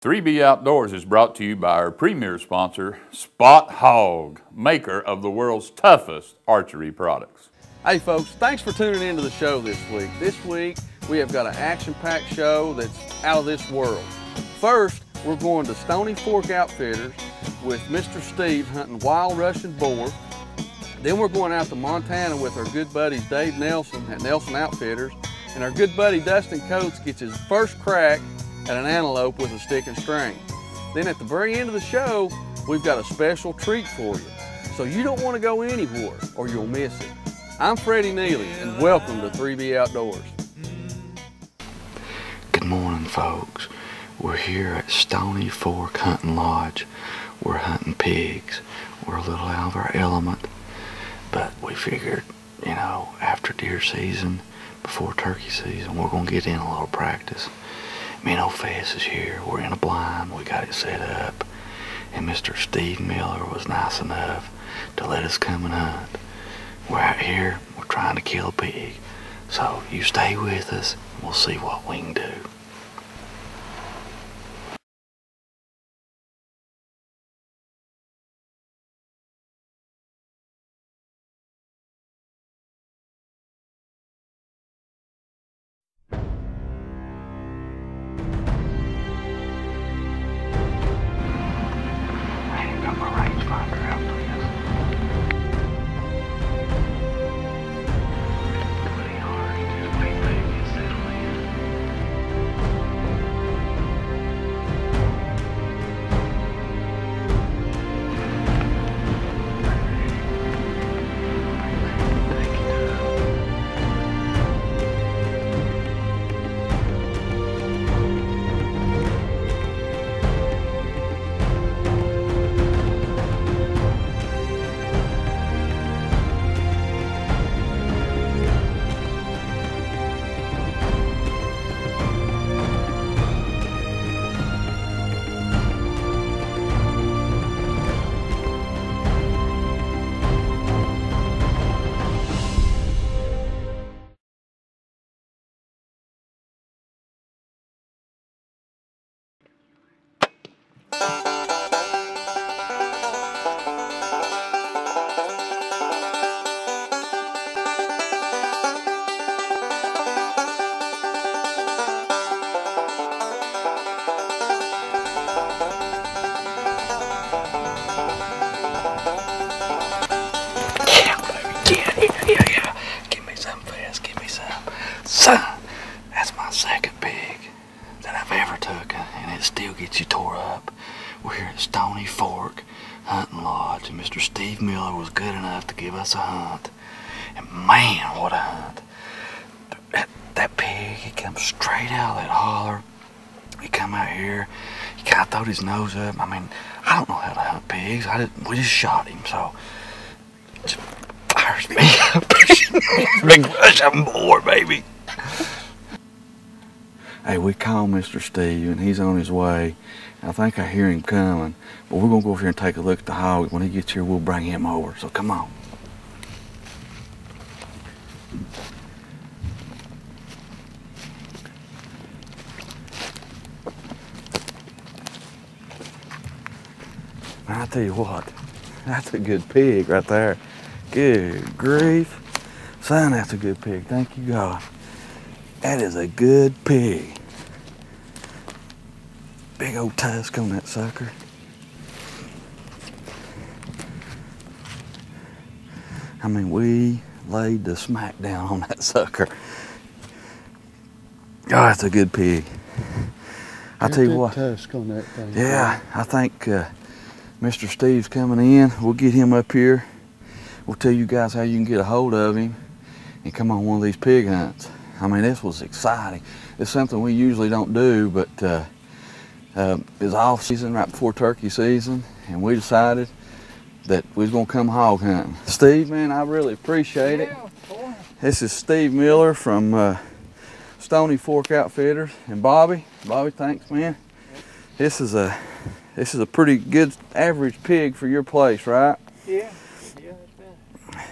3B Outdoors is brought to you by our premier sponsor, Spot Hogg, maker of the world's toughest archery products. Hey folks, thanks for tuning into the show this week. This week we have got an action-packed show that's out of this world. First, we're going to Stony Fork Outfitters with Mr. Steve hunting wild Russian boar. Then we're going out to Montana with our good buddies Dave Nelson at Nelson Outfitters, and our good buddy Dustin Coats gets his first crack at an antelope with a stick and string. Then at the very end of the show, we've got a special treat for you. So you don't want to go anywhere or you'll miss it. I'm Freddie Neeley and welcome to 3B Outdoors. Good morning folks. We're here at Stony Fork Hunting Lodge. We're hunting pigs. We're a little out of our element, but we figured, you know, after deer season, before turkey season, we're gonna get in a little practice. Minnow Fest is here. We're in a blind. We got it set up. And Mr. Steve Miller was nice enough to let us come and hunt. We're out here. We're trying to kill a pig. So you stay with us. And we'll see what we can do. Yeah. Give me some fast, give me some. Son, that's my second pig that I've ever took, and it still gets you tore up. We're here at Stony Fork Hunting Lodge, and Mr. Steve Miller was good enough to give us a hunt. And man, what a hunt. That pig, he come straight out of that holler. He come out here, he kind of throwed his nose up. I mean, I don't know how to hunt pigs. We just shot him, so it just fires me up. Big Russian boar, baby. Hey, we called Mr. Steve, and he's on his way. I think I hear him coming, but we're gonna go over here and take a look at the hog. When he gets here, we'll bring him over, so come on. I tell you what, that's a good pig right there. Good grief. Son, that's a good pig, thank you God. That is a good pig. Big old tusk on that sucker. I mean, we laid the smack down on that sucker. Oh, that's a good pig. I tell you what. Tusk on that thing. Yeah, I think Mr. Steve's coming in. We'll get him up here. We'll tell you guys how you can get a hold of him and come on one of these pig hunts. I mean, this was exciting. It's something we usually don't do, but it's off season right before turkey season, and we decided that we was gonna come hog hunting. Steve, man, I really appreciate it. This is Steve Miller from Stony Fork Outfitters, and Bobby, thanks, man. This is a pretty good average pig for your place, right? Yeah, that's bad.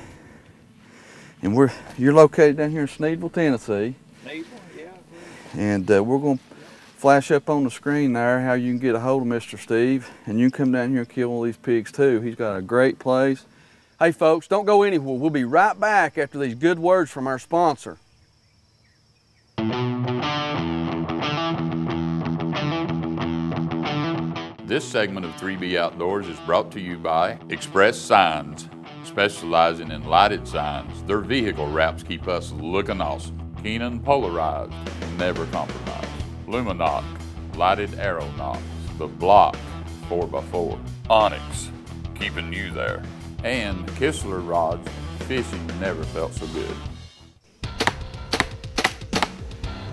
And you're located down here in Sneedville, Tennessee. Sneedville, yeah. And we're going to flash up on the screen there how you can get a hold of Mr. Steve, and you can come down here and kill one of these pigs too. He's got a great place. Hey folks, don't go anywhere. We'll be right back after these good words from our sponsor. This segment of 3B Outdoors is brought to you by Express Signs, specializing in lighted signs. Their vehicle wraps keep us looking awesome. Keenan Polarized, never compromise. Luminoc, lighted arrow knocks. The Block 4x4. Onyx, keeping you there. And Kistler rods, fishing never felt so good.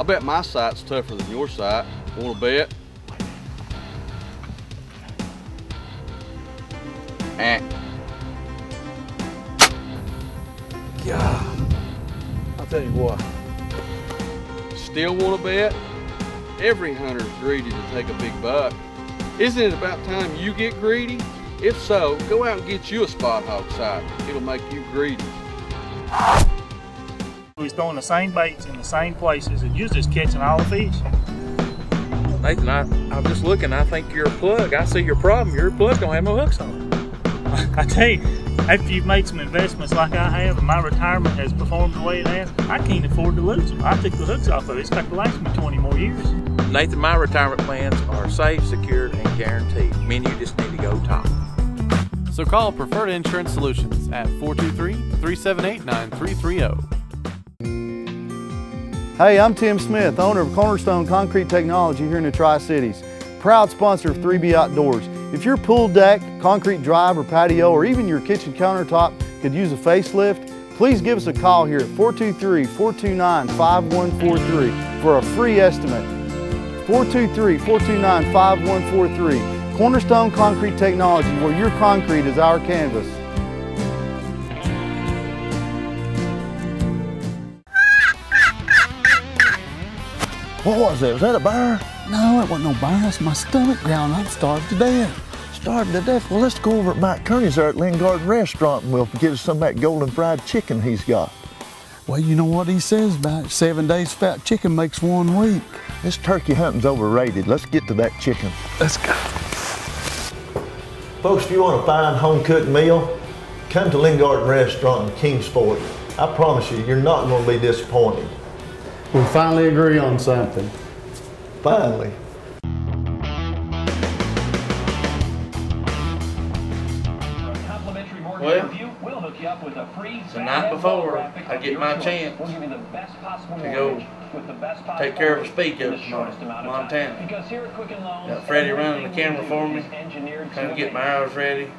I bet my sight's tougher than your sight. Want to bet? Yeah. I'll tell you what. Still want to bet? Every hunter's greedy to take a big buck. Isn't it about time you get greedy? If so, go out and get you a spot hog sight. It'll make you greedy. He's throwing the same baits in the same places and you're just catching all the fish. Nathan, I'm just looking, I think you're a plug. I see your problem, your plug don't have no hooks on it. I tell you, after you've made some investments like I have and my retirement has performed the way it has, I can't afford to lose them. I took the hooks off of it. It's got to last me 20 more years. Nathan, my retirement plans are safe, secured, and guaranteed. Me and you just need to go talk. So call Preferred Insurance Solutions at 423-378-9330. Hey, I'm Tim Smith, owner of Cornerstone Concrete Technology here in the Tri-Cities. Proud sponsor of 3B Outdoors. If your pool deck, concrete drive or patio, or even your kitchen countertop could use a facelift, please give us a call here at 423-429-5143 for a free estimate. 423-429-5143. Cornerstone Concrete Technology, where your concrete is our canvas. What was that? Was that a bear? No, it wasn't no bear. That's my stomach growling. I'm starved to death. Starving to death? Well, let's go over at Mike Kearney's there at Lynn Garden Restaurant and we'll get us some of that golden fried chicken he's got. Well, you know what he says about it. 7 days fat chicken makes 1 week. This turkey hunting's overrated. Let's get to that chicken. Let's go. Folks, if you want a fine home-cooked meal, come to Lynn Garden Restaurant in Kingsport. I promise you, you're not going to be disappointed. We finally agree on something. Finally. Well, the night before I get my chance to go take care of a speak up in Montana. Got Freddie running the camera for me, trying to get my arrows ready.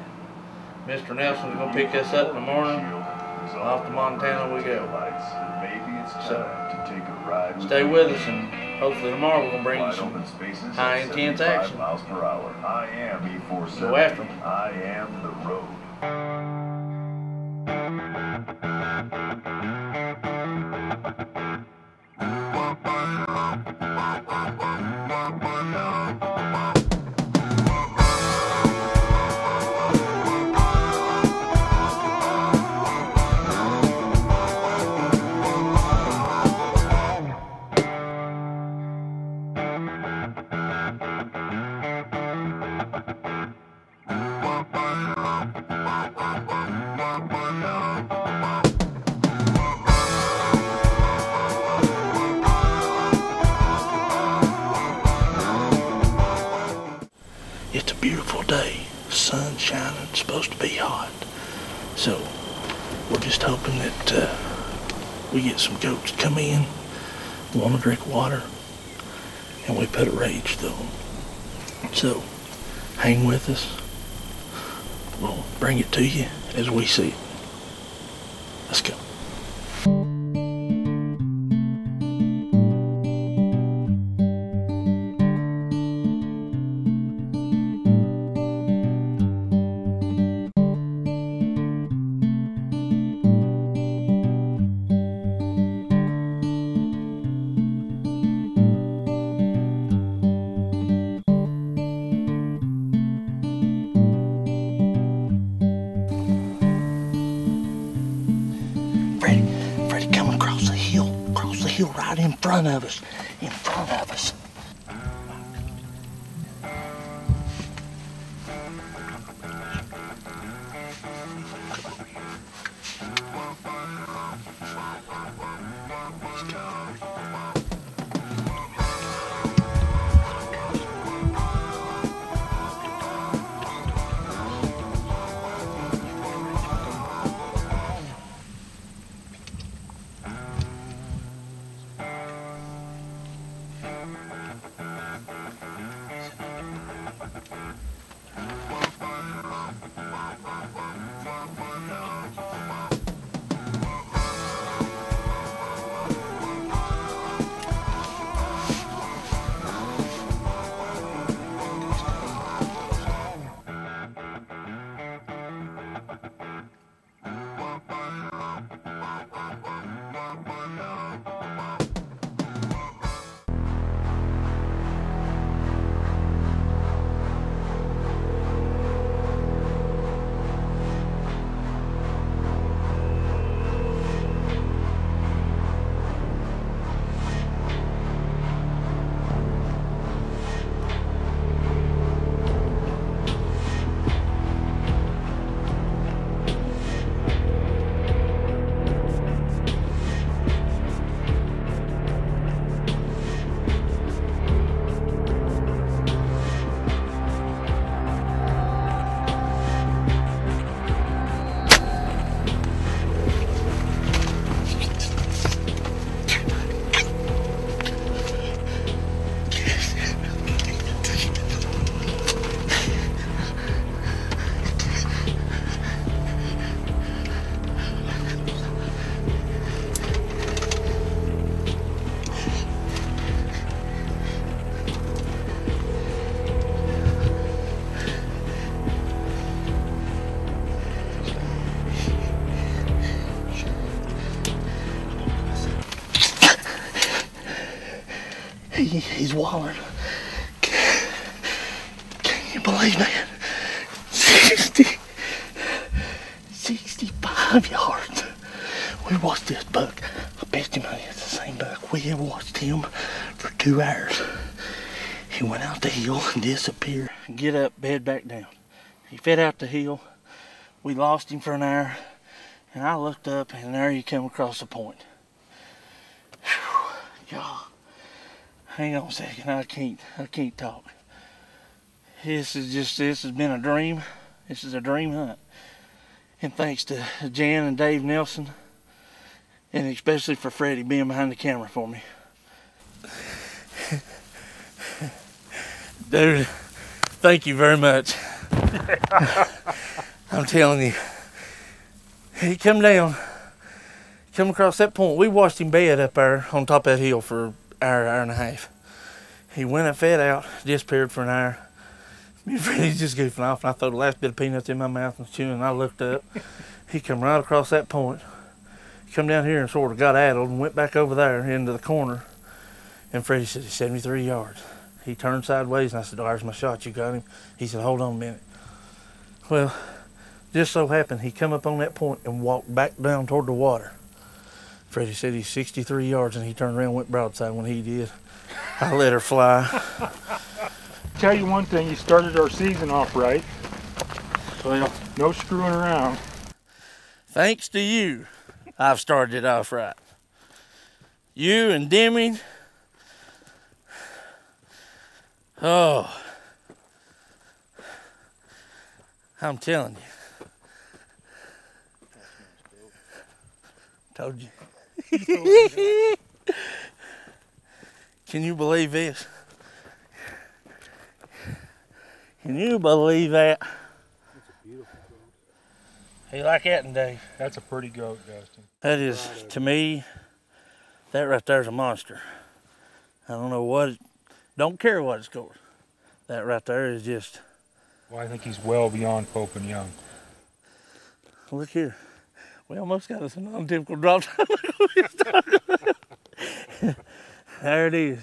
Mr. Nelson's going to pick us up in the morning. Off to Montana we go. So, stay with us and hopefully tomorrow we're going to bring you some high intense action. Go after them. I am the road. It's a beautiful day. Sun shining, it's supposed to be hot. So we're just hoping that we get some goats to come in, want to drink water, and we put a rage to them. So hang with us. We'll bring it to you as we see it. Let's go. Freddie, coming across the hill right in front of us, he's wallering. Can you believe that? 65 yards. We watched this buck. I bet you money it's the same buck. We have watched him for 2 hours. He went out the hill and disappeared. Get up, bed back down. He fed out the hill. We lost him for an hour. And I looked up and there he come across the point. Whew, y'all. Hang on a second, I can't talk. This has been a dream. This is a dream hunt. And thanks to Jan and Dave Nelson, and especially for Freddie being behind the camera for me. Dude, thank you very much. I'm telling you, he come down, come across that point. We watched him bed up there on top of that hill for an hour and a half. He went and fed out, disappeared for an hour. Me and Freddie just goofing off, and I threw the last bit of peanuts in my mouth and chewing, and I looked up. He come right across that point, come down here and sort of got addled and went back over there into the corner. And Freddie said, he's 73 yards. He turned sideways, and I said, oh, there's my shot, you got him? He said, hold on a minute. Well, just so happened, he come up on that point and walked back down toward the water. Freddie said he's 63 yards, and he turned around and went broadside when he did. I let her fly. Tell you one thing, you started our season off right. Well, no screwing around. Thanks to you, I've started it off right. You and Deming. Oh, I'm telling you. Told you. Can you believe this? Can you believe that? That's a beautiful goat. You like that, Dave? That's a pretty goat, Dustin. That is, to me, that right there is a monster. I don't know what, don't care what it scores. That right there is just. Well, I think he's well beyond Pope and Young. Look here. We almost got us a non-typical drop. There it is.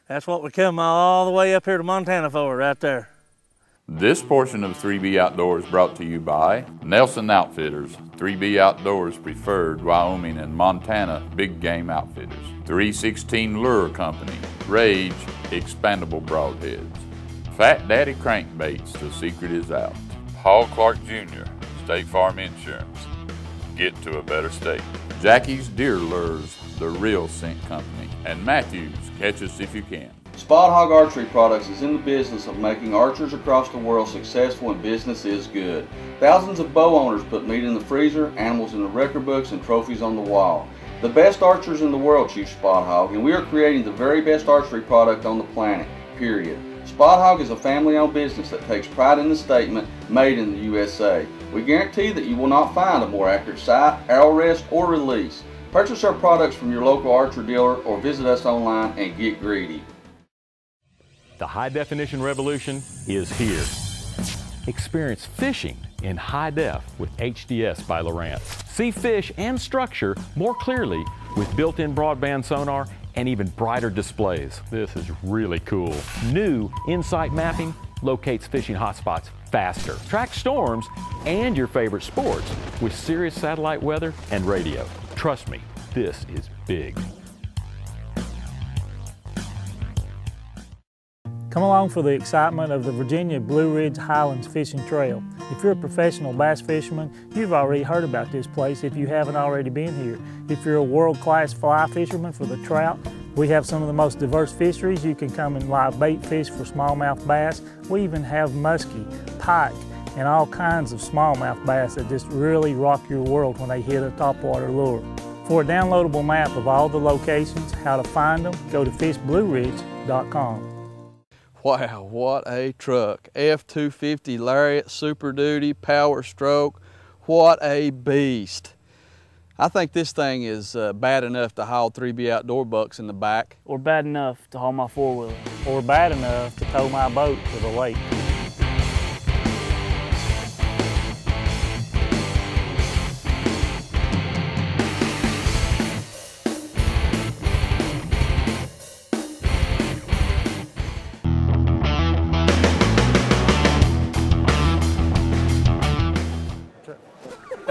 That's what we come all the way up here to Montana for, right there. This portion of 3B Outdoors brought to you by Nelson Outfitters, 3B Outdoors Preferred Wyoming and Montana Big Game Outfitters, 316 Lure Company, Rage Expandable Broadheads, Fat Daddy Crankbaits, the secret is out, Paul Clark Jr., State Farm Insurance, get to a better state, Jackie's Deer Lures, the real scent company, and Matthews, catch us if you can. Spot Hog Archery Products is in the business of making archers across the world successful and business is good. Thousands of bow owners put meat in the freezer, animals in the record books, and trophies on the wall. The best archers in the world choose Spot Hog, and we are creating the very best archery product on the planet, period. Spot Hog is a family-owned business that takes pride in the statement, made in the USA. We guarantee that you will not find a more accurate sight, arrow rest, or release. Purchase our products from your local archer dealer or visit us online and get greedy. The high-definition revolution is here. Experience fishing in high def with HDS by Lowrance. See fish and structure more clearly with built-in broadband sonar and even brighter displays. This is really cool. New Insight mapping locates fishing hotspots faster. Track storms and your favorite sports with Sirius satellite weather and radio. Trust me, this is big. Come along for the excitement of the Virginia Blue Ridge Highlands Fishing Trail. If you're a professional bass fisherman, you've already heard about this place if you haven't already been here. If you're a world-class fly fisherman for the trout, we have some of the most diverse fisheries. You can come and live bait fish for smallmouth bass. We even have muskie, pike, and all kinds of smallmouth bass that just really rock your world when they hit a topwater lure. For a downloadable map of all the locations, how to find them, go to fishblueridge.com. Wow, what a truck. F-250 Lariat, Super Duty, Power Stroke. What a beast. I think this thing is bad enough to haul 3B Outdoor bucks in the back. Or bad enough to haul my four-wheeler. Or bad enough to tow my boat to the lake.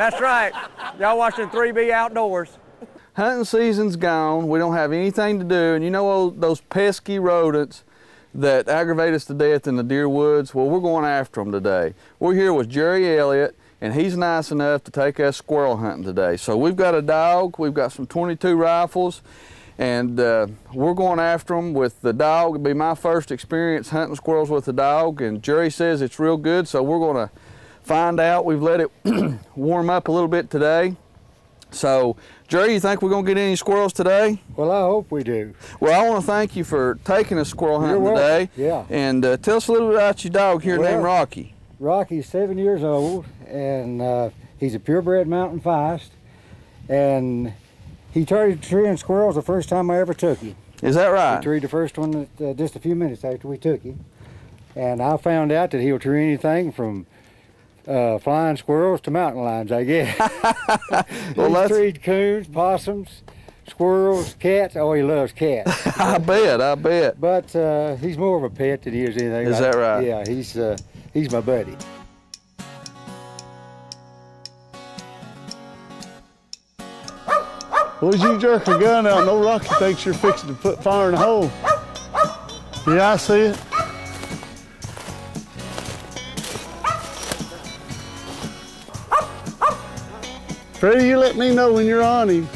That's right. Y'all watching 3B Outdoors. Hunting season's gone. We don't have anything to do. And you know those pesky rodents that aggravate us to death in the deer woods? Well, we're going after them today. We're here with Jerry Elliott, and he's nice enough to take us squirrel hunting today. So we've got a dog, we've got some .22 rifles, and we're going after them with the dog. It'll be my first experience hunting squirrels with a dog, and Jerry says it's real good, so we're going to find out. We've let it warm up a little bit today. So, Jerry, you think we're going to get any squirrels today? Well, I hope we do. Well, I want to thank you for taking us squirrel hunting today. Yeah. And tell us a little bit about your dog here named Rocky. Rocky's 7 years old, and he's a purebred mountain feist. And he started treeing squirrels the first time I ever took him. Is that right? He treed the first one just a few minutes after we took him. And I found out that he'll tree anything from flying squirrels to mountain lions, I guess. Well, he's treed coons, possums, squirrels, cats. Oh, he loves cats. I bet. But he's more of a pet than he is anything. Is that right? Yeah, he's my buddy. Well, as you jerk a gun out, no Rocky thinks you're fixing to put fire in the hole. Yeah, I see it. Freddie, you let me know when you're on him.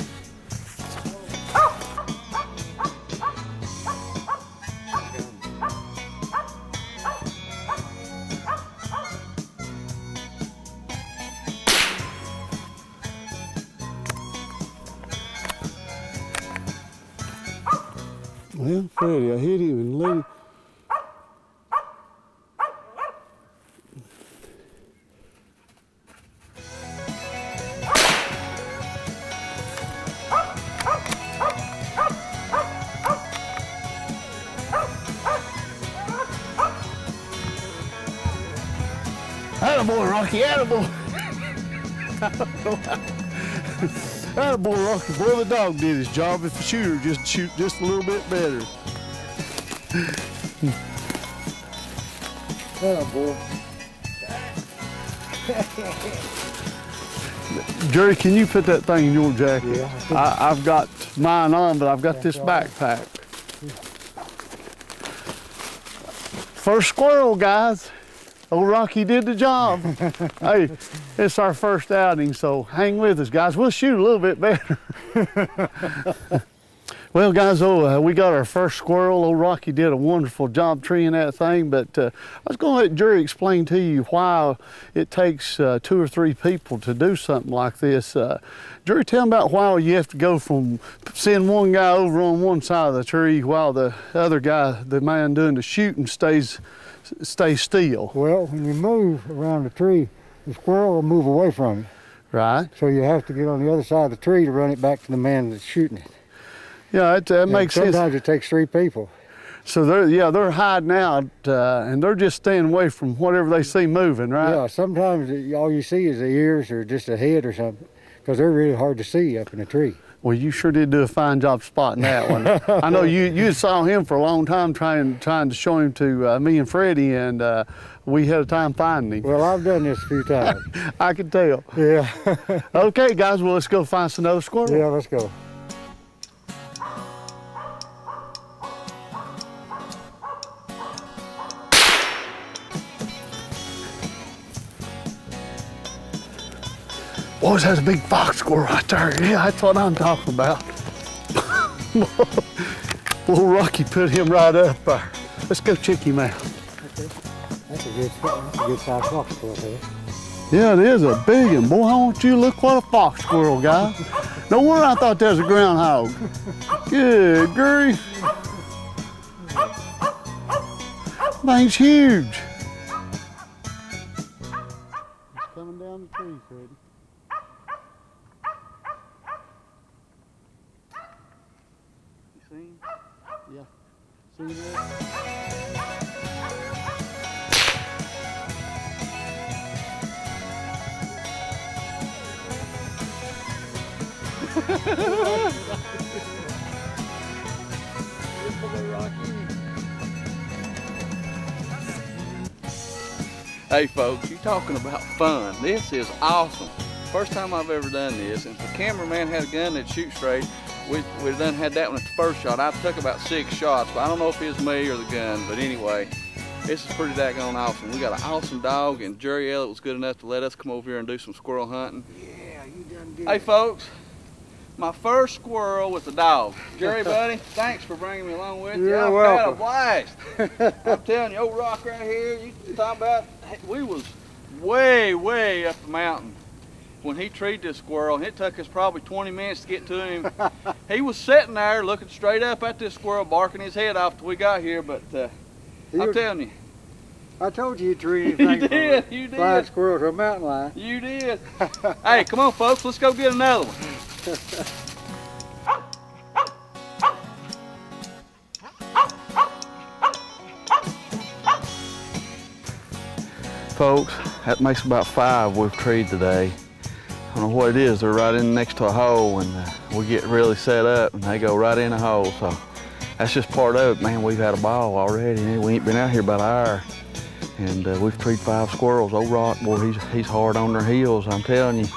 Well, Freddie, I hit him and let him. Attaboy, Rocky, attaboy. Attaboy, Rocky. Boy, the dog did his job. If the shooter just shoot just a little bit better. Attaboy. Jerry, can you put that thing in your jacket? Yeah. I've got mine on, but I've got this backpack. First squirrel, guys. Old Rocky did the job. Hey, it's our first outing, so hang with us, guys. We'll shoot a little bit better. Well, guys, we got our first squirrel. Old Rocky did a wonderful job treeing that thing, but I was going to let Jerry explain to you why it takes 2 or 3 people to do something like this. Jerry, tell them about why you have to go from seeing one guy over on one side of the tree while the other guy, the man doing the shooting, stays still. Well, when you move around the tree, the squirrel will move away from you. Right. So you have to get on the other side of the tree to run it back to the man that's shooting it. Yeah, that makes sense. Sometimes it takes 3 people. So they're hiding out and they're just staying away from whatever they see moving, right? Yeah, sometimes all you see is the ears or just a head or something, because they're really hard to see up in a tree. Well, you sure did do a fine job spotting that one. I know you saw him for a long time trying to show him to me and Freddie, and we had a time finding him. Well, I've done this a few times. I can tell. Yeah. Okay, guys, well, let's go find some other squirrel. Yeah, let's go. Boys, that's a big fox squirrel right there. Yeah, that's what I'm talking about. Little Rocky put him right up there. Let's go check him out. That's a good sized fox squirrel there. Yeah, it is a big one. Boy, I want you to look what a fox squirrel, guys. No wonder I thought that was a groundhog. Good grief. Thing's huge. It's coming down the tree, Freddie. Yeah. See that? Hey folks, you're talking about fun. This is awesome. first time I've ever done this, and if the cameraman had a gun that'd shoot straight, we'd done had that one at the first shot. I took about 6 shots, but I don't know if it was me or the gun, but anyway, this is pretty daggone awesome. We got an awesome dog, and Jerry Elliott was good enough to let us come over here and do some squirrel hunting. Yeah, you done good. Hey folks, my first squirrel with a dog. Jerry, buddy, thanks for bringing me along with you. You're I've welcome. had a blast. I'm telling you, old rock right here, you talking about, we was way up the mountain when he treed this squirrel, and it took us probably 20 minutes to get to him. He was sitting there looking straight up at this squirrel, barking his head off till we got here, but I'm telling you. I told you you'd treat anything you did. Flying squirrel to a mountain lion. You did. Hey, come on folks, let's go get another one. Folks, that makes about 5 we've treed today. I don't know what it is, they're right in next to a hole, and we get really set up and they go right in a hole, so that's just part of it. Man, we've had a ball already, and we ain't been out here about an hour, and we've treed 5 squirrels. Old Rock, boy, he's hard on their heels, I'm telling you.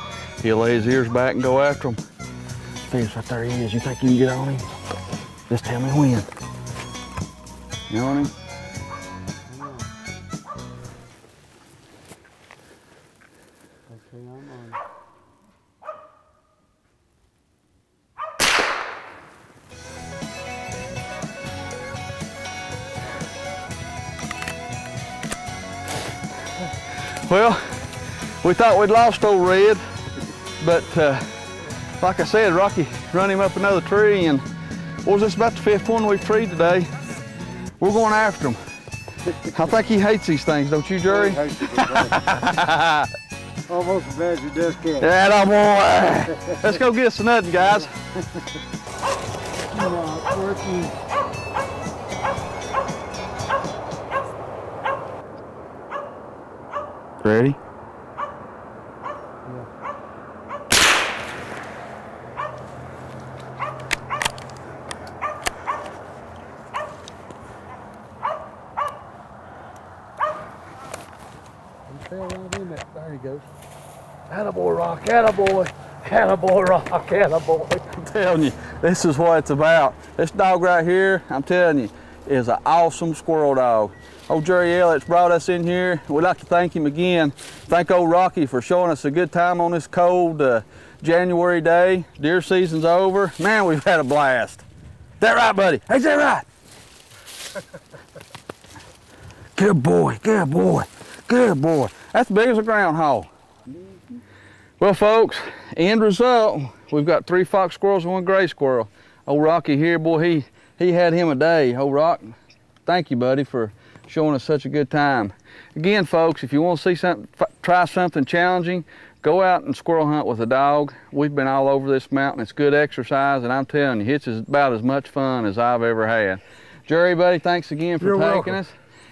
He'll lay his ears back and go after them. Fish, right there he is. You think you can get on him? Just tell me when. You on him? Okay, I'm on. Well, we thought we'd lost old Red, but like I said, Rocky run him up another tree, and what was this, about the 5th one we've treed today? We're going after him. I think he hates these things, don't you, Jerry? Almost as bad as your desk cat. Yeah, boy. Let's go get some nutting, guys. Come on, Quirky. Ready? There he goes. Attaboy, Rock, attaboy. Attaboy, Rock, attaboy. I'm telling you, this is what it's about. This dog right here, I'm telling you, is an awesome squirrel dog. Old Jerry Elliott's brought us in here. We'd like to thank him again. Thank old Rocky for showing us a good time on this cold January day. Deer season's over. Man, we've had a blast. That right, buddy? Hey, is that right? Good boy, good boy, good boy. That's big as a groundhog. Well, folks, end result, we've got 3 fox squirrels and 1 gray squirrel. Old Rocky here, boy, he had him a day. Old Rock, thank you, buddy, for showing us such a good time. Again, folks, if you want to see something, try something challenging, go out and squirrel hunt with a dog. We've been all over this mountain. It's good exercise, and I'm telling you, it's about as much fun as I've ever had. Jerry, buddy, thanks again for taking us,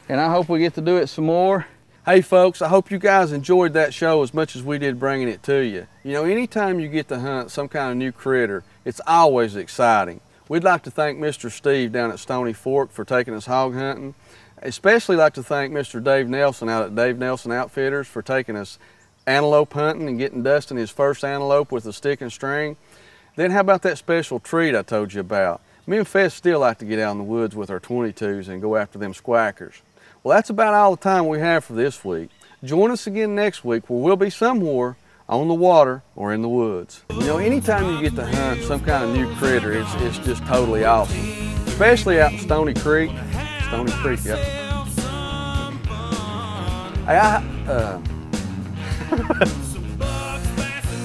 and I hope we get to do it some more. Hey folks, I hope you guys enjoyed that show as much as we did bringing it to you. You know, anytime you get to hunt some kind of new critter, it's always exciting. We'd like to thank Mr. Steve down at Stony Fork for taking us hog hunting. Especially like to thank Mr. Dave Nelson out at Dave Nelson Outfitters for taking us antelope hunting and getting Dustin his first antelope with a stick and string. Then how about that special treat I told you about? Me and Fez still like to get out in the woods with our 22s and go after them squackers. Well, that's about all the time we have for this week. Join us again next week where we'll be somewhere on the water or in the woods. You know, anytime you get to hunt some kind of new critter, it's just totally awesome. Especially out in Stony Creek. Stony Creek, yeah. Hey,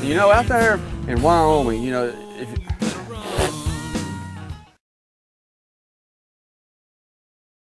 you know, out there in Wyoming, you know,